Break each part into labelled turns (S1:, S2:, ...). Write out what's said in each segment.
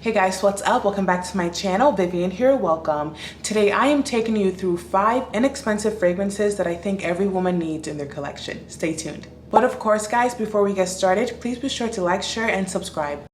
S1: Hey guys, what's up? Welcome back to my channel. Vivian here, welcome. Today I am taking you through 5 inexpensive fragrances that I think every woman needs in their collection. Stay tuned. But of course guys, before we get started, please be sure to like, share, and subscribe.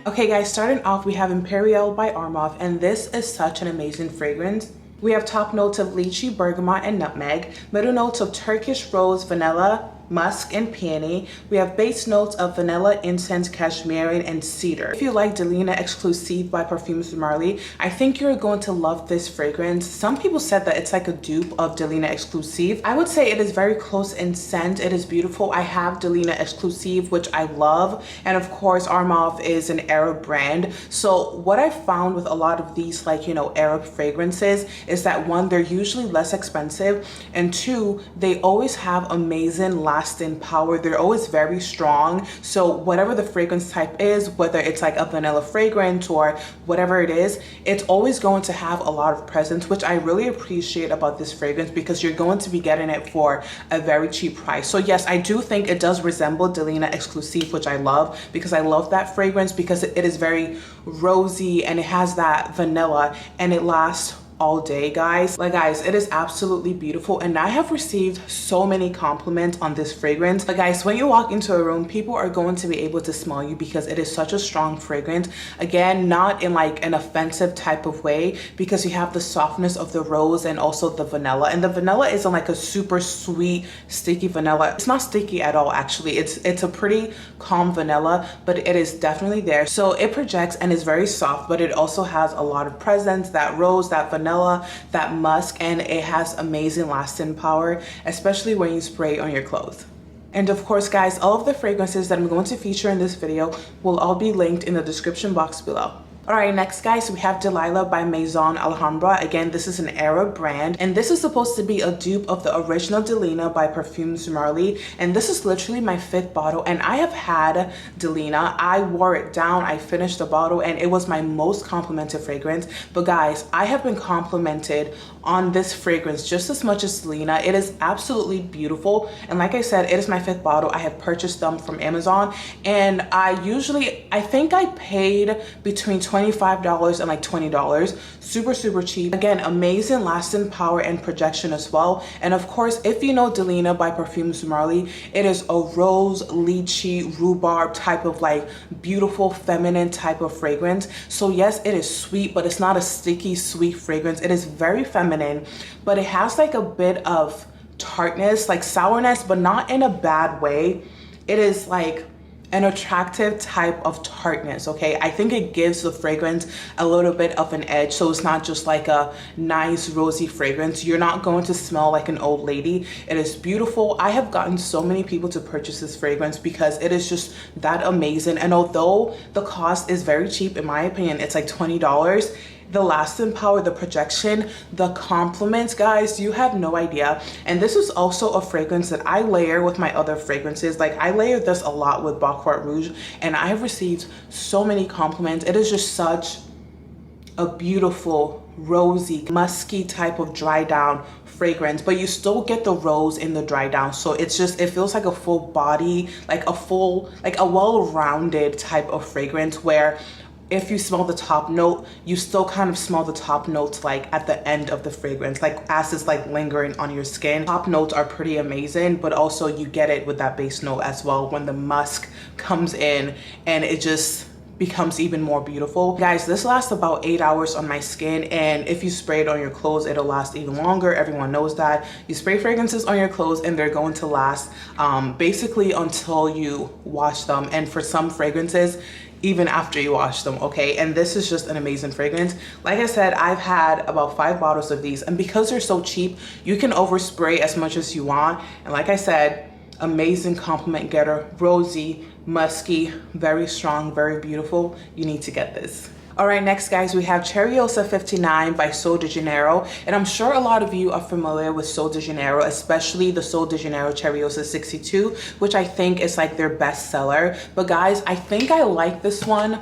S1: Okay guys, starting off we have Imperial by Armaf, and this is such an amazing fragrance. We have top notes of lychee, bergamot, and nutmeg, middle notes of Turkish rose, vanilla, musk, and peony. We have base notes of vanilla, incense, cashmere, and cedar. If you like Delilah Exclusive by Parfums de Marly, I think you're going to love this fragrance. Some people said that it's like a dupe of Delilah Exclusive. I would say it is very close in scent. It is beautiful. I have Delilah Exclusive, which I love, and of course Armaf is an Arab brand. So what I found with a lot of these Arab fragrances is that one, they're usually less expensive, and two, they always have amazing lasting power. They're always very strong. So whatever the fragrance type is, whether it's like a vanilla fragrance or whatever it is, it's always going to have a lot of presence, which I really appreciate about this fragrance because you're going to be getting it for a very cheap price. So yes, I do think it does resemble Delilah Exclusive, which I love because I love that fragrance because it is very rosy and it has that vanilla and it lasts all day, guys. Guys, it is absolutely beautiful, and I have received so many compliments on this fragrance. But guys, when you walk into a room, people are going to be able to smell you because it is such a strong fragrance. Again, not in like an offensive type of way, because you have the softness of the rose and also the vanilla, and the vanilla isn't like a super sweet sticky vanilla. It's not sticky at all, actually. It's a pretty calm vanilla, but it is definitely there. So it projects and is very soft, but it also has a lot of presence, that rose, that vanilla, that musk, and it has amazing lasting power, especially when you spray it on your clothes. And of course guys, all of the fragrances that I'm going to feature in this video will all be linked in the description box below. Alright, next guys, we have Delilah by Maison Alhambra. Again, this is an Arab brand, and this is supposed to be a dupe of the original Delilah by Parfums de Marly, and this is literally my 5th bottle, and I have had Delilah. I wore it down, I finished the bottle, and it was my most complimented fragrance. But guys, I have been complimented on this fragrance just as much as Delilah. It is absolutely beautiful, and like I said, it is my 5th bottle. I have purchased them from Amazon, and I think I paid between $25 and like $20. Super cheap. Again, amazing lasting power and projection as well. And of course, if you know Delilah by Parfums de Marly, it is a rose, lychee, rhubarb type of like beautiful feminine type of fragrance. So yes, it is sweet, but it's not a sticky sweet fragrance. It is very feminine, but it has like a bit of tartness, like sourness, but not in a bad way. It is like an attractive type of tartness, okay? I think it gives the fragrance a little bit of an edge, so it's not just like a nice rosy fragrance. You're not going to smell like an old lady. It is beautiful. I have gotten so many people to purchase this fragrance because it is just that amazing, and although the cost is very cheap, in my opinion, it's like $20, the lasting power, the projection, the compliments, guys, you have no idea. And this is also a fragrance that I layer with my other fragrances. Like I layer this a lot with Rouge, and I have received so many compliments. It is just such a beautiful, rosy, musky type of dry down fragrance, but you still get the rose in the dry down. So it feels like a full body, like a well-rounded type of fragrance where if you smell the top note, you still kind of smell the top notes like at the end of the fragrance, like as it's like lingering on your skin. Top notes are pretty amazing, but also you get it with that base note as well when the musk comes in, and it just becomes even more beautiful. Guys, this lasts about 8 hours on my skin, and if you spray it on your clothes, it'll last even longer. Everyone knows that. You spray fragrances on your clothes and they're going to last basically until you wash them, and for some fragrances, even after you wash them, okay? And this is just an amazing fragrance. Like I said, I've had about 5 bottles of these, and because they're so cheap, you can overspray as much as you want. And like I said, amazing compliment getter, rosy, musky, very strong, very beautiful. You need to get this. Alright, next guys, we have Cheirosa 59 by Sol de Janeiro, and I'm sure a lot of you are familiar with Sol de Janeiro, especially the Sol de Janeiro Cheirosa 62, which I think is like their best seller. But guys, I think I like this one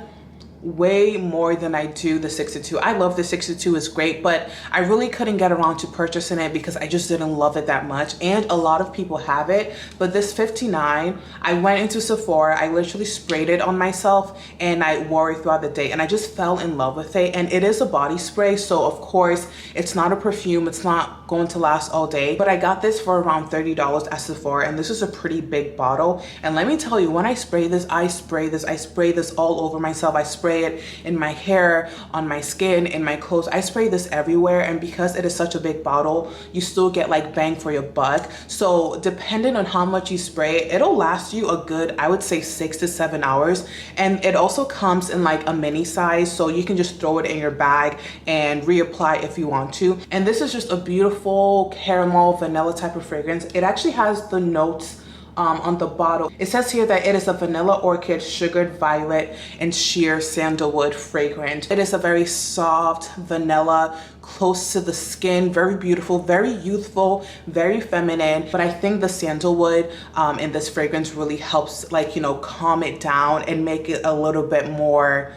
S1: way more than I do the 62. I love the 62, is great, but I really couldn't get around to purchasing it because I just didn't love it that much. And a lot of people have it, but this 59, I went into Sephora, I literally sprayed it on myself and I wore it throughout the day and I just fell in love with it. And it is a body spray, so of course it's not a perfume, it's not going to last all day, but I got this for around $30 at Sephora, and this is a pretty big bottle. And let me tell you, when I spray this, I spray this all over myself. I spray it in my hair, on my skin, in my clothes. I spray this everywhere, and because it is such a big bottle, you still get like bang for your buck. So depending on how much you spray, it'll last you a good, I would say 6 to 7 hours. And it also comes in like a mini size, so you can just throw it in your bag and reapply if you want to. And this is just a beautiful caramel vanilla type of fragrance. It actually has the notes on the bottle. It says here that it is a vanilla orchid, sugared violet, and sheer sandalwood fragrance. It is a very soft vanilla, close to the skin, very beautiful, very youthful, very feminine. But I think the sandalwood in this fragrance really helps, like, you know, calm it down and make it a little bit more,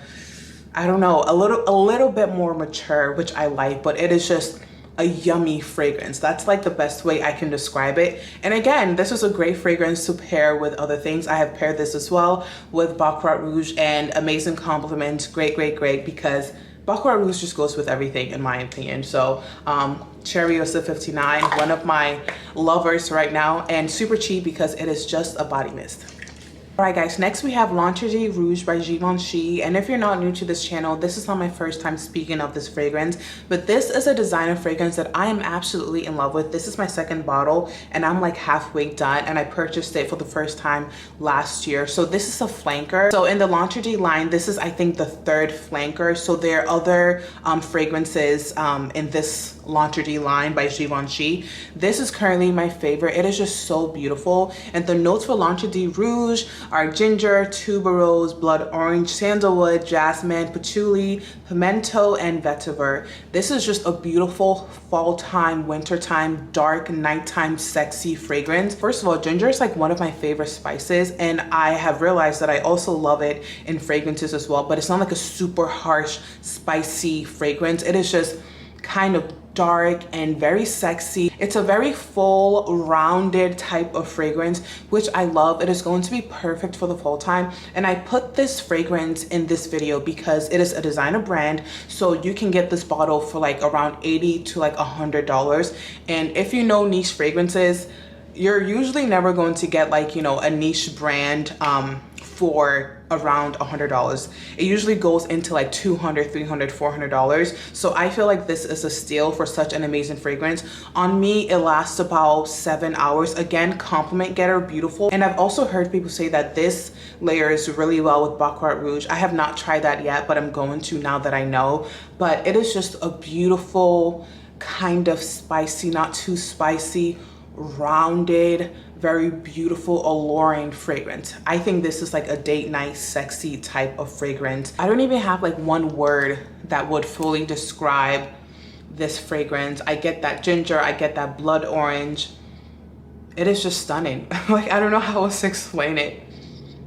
S1: I don't know, a little bit more mature, which I like. But it is just a yummy fragrance. That's like the best way I can describe it. And again, this is a great fragrance to pair with other things. I have paired this as well with Baccarat Rouge, and amazing compliment. Great, great, great, because Baccarat Rouge just goes with everything in my opinion. So Cheirosa 59, one of my lovers right now, and super cheap because it is just a body mist. Alright guys, next we have Lingerie Rouge by Givenchy, and if you're not new to this channel, this is not my first time speaking of this fragrance, but this is a designer fragrance that I am absolutely in love with. This is my second bottle and I'm like halfway done, and I purchased it for the first time last year. So this is a flanker. So in the Lingerie line, this is I think the third flanker. So there are other fragrances in this Lingerie line by Givenchy. This is currently my favorite. It is just so beautiful, and the notes for Lingerie Rouge are ginger, tuberose, blood orange, sandalwood, jasmine, patchouli, pimento, and vetiver. This is just a beautiful fall time, winter time, dark, nighttime, sexy fragrance. First of all, ginger is like one of my favorite spices, and I have realized that I also love it in fragrances as well, but it's not like a super harsh, spicy fragrance. It is just kind of dark and very sexy. It's a very full, rounded type of fragrance, which I love. It is going to be perfect for the fall time, and I put this fragrance in this video because it is a designer brand, so you can get this bottle for like around $80 to like $100. And if you know niche fragrances, you're usually never going to get like, you know, a niche brand for around $100. It usually goes into like $200, $300, $400. So I feel like this is a steal for such an amazing fragrance. On me, it lasts about 7 hours. Again, compliment getter, beautiful. And I've also heard people say that this layers really well with Baccarat Rouge. I have not tried that yet, but I'm going to now that I know. But it is just a beautiful, kind of spicy, not too spicy, rounded, very beautiful, alluring fragrance. I think this is like a date night, sexy type of fragrance. I don't even have like one word that would fully describe this fragrance. I get that ginger, I get that blood orange. It is just stunning. Like, I don't know how else to explain it.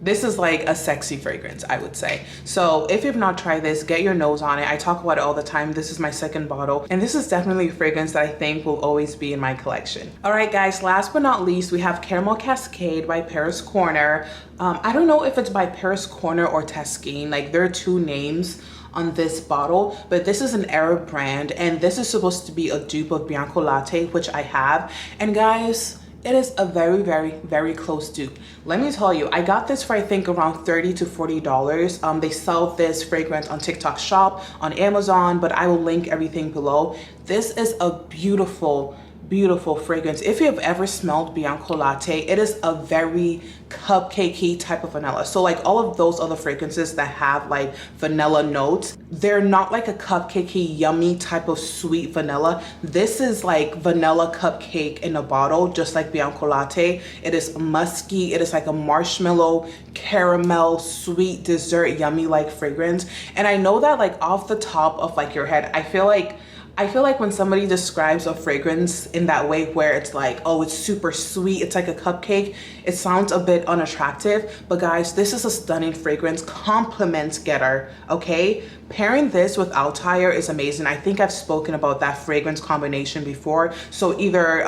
S1: This is like a sexy fragrance, I would say. So if you've not tried this, get your nose on it. I talk about it all the time. This is my second bottle, and this is definitely a fragrance that I think will always be in my collection. All right, guys, last but not least, we have Caramel Cascade by Paris Corner. I don't know if it's by Paris Corner or Taskin. Like, there are two names on this bottle, but this is an Arab brand, and this is supposed to be a dupe of Bianco Latte, which I have. And guys, it is a very, very, very close dupe. Let me tell you, I got this for I think around $30 to $40. They sell this fragrance on TikTok Shop, on Amazon, but I will link everything below. This is a beautiful, beautiful fragrance. If you have ever smelled Bianco Latte, it is a very cupcakey type of vanilla. So like all of those other fragrances that have like vanilla notes, they're not like a cupcakey, yummy type of sweet vanilla. This is like vanilla cupcake in a bottle, just like Bianco Latte. It is musky. It is like a marshmallow, caramel, sweet dessert, yummy like fragrance. And I know that like off the top of like your head, I feel like I feel like when somebody describes a fragrance in that way where it's like, oh, it's super sweet, it's like a cupcake, it sounds a bit unattractive. But guys, this is a stunning fragrance, compliment getter, okay? Pairing this with Altair is amazing. I think I've spoken about that fragrance combination before. So either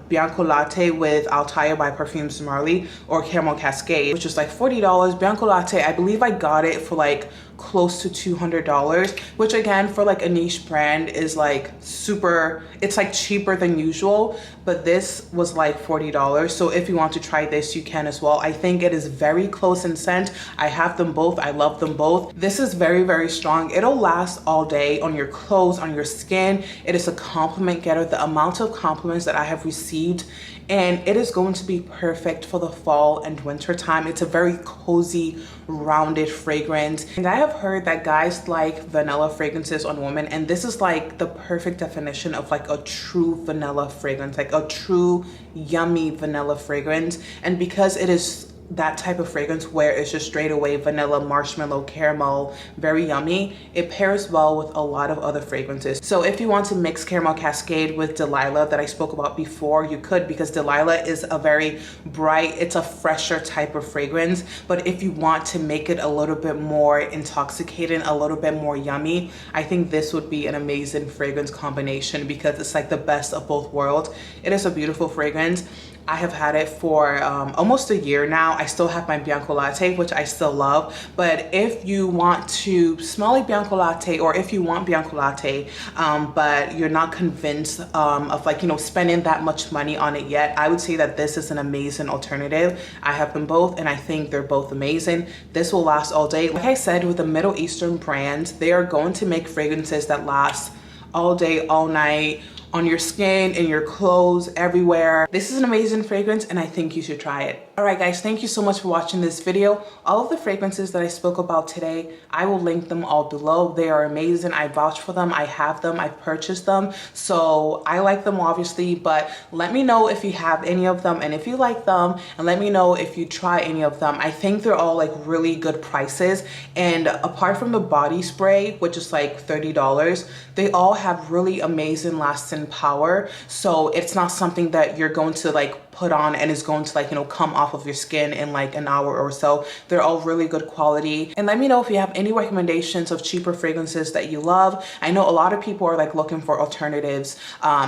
S1: Bianco Latte with Altair by Parfums Marley or Caramel Cascade, which is like $40. Bianco Latte, I believe I got it for like close to $200, which again for like a niche brand is like super, it's like cheaper than usual, but this was like $40. So if you want to try this, you can as well. I think it is very close in scent. I have them both. I love them both. This is very, very strong. It'll last all day on your clothes, on your skin. It is a compliment getter. The amount of compliments that I have received, and it is going to be perfect for the fall and winter time. It's a very cozy, rounded fragrance. And I have heard that guys like vanilla fragrances on women, and this is like the perfect definition of like a true vanilla fragrance, like a true yummy vanilla fragrance. And because it is that type of fragrance where it's just straight away vanilla, marshmallow, caramel, very yummy, it pairs well with a lot of other fragrances. So if you want to mix Caramel Cascade with Delilah that I spoke about before, you could, because Delilah is a very bright, it's a fresher type of fragrance. But if you want to make it a little bit more intoxicating, a little bit more yummy, I think this would be an amazing fragrance combination because it's like the best of both worlds. It is a beautiful fragrance. I have had it for almost a year now. I still have my Bianco Latte, which I still love. But if you want to smell like Bianco Latte, or if you want Bianco Latte, but you're not convinced of like, you know, spending that much money on it yet, I would say that this is an amazing alternative. I have them both and I think they're both amazing. This will last all day. Like I said, with the Middle Eastern brands, they are going to make fragrances that last all day, all night, on your skin, in your clothes, everywhere. This is an amazing fragrance and I think you should try it. All right guys, thank you so much for watching this video. All of the fragrances that I spoke about today, I will link them all below. They are amazing. I vouch for them. I have them. I've purchased them. So I like them obviously, but let me know if you have any of them and if you like them, and let me know if you try any of them. I think they're all like really good prices. And apart from the body spray, which is like $30, they all have really amazing lasting power. So it's not something that you're going to like put on and is going to like, you know, come off of your skin in like an hour or so. They're all really good quality. And let me know if you have any recommendations of cheaper fragrances that you love. I know a lot of people are like looking for alternatives.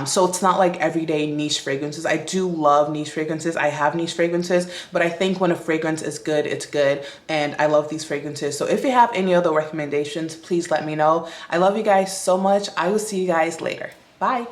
S1: So it's not like everyday niche fragrances. I do love niche fragrances. I have niche fragrances, but I think when a fragrance is good, it's good. And I love these fragrances. So if you have any other recommendations, please let me know. I love you guys so much. I will see you guys later. Bye.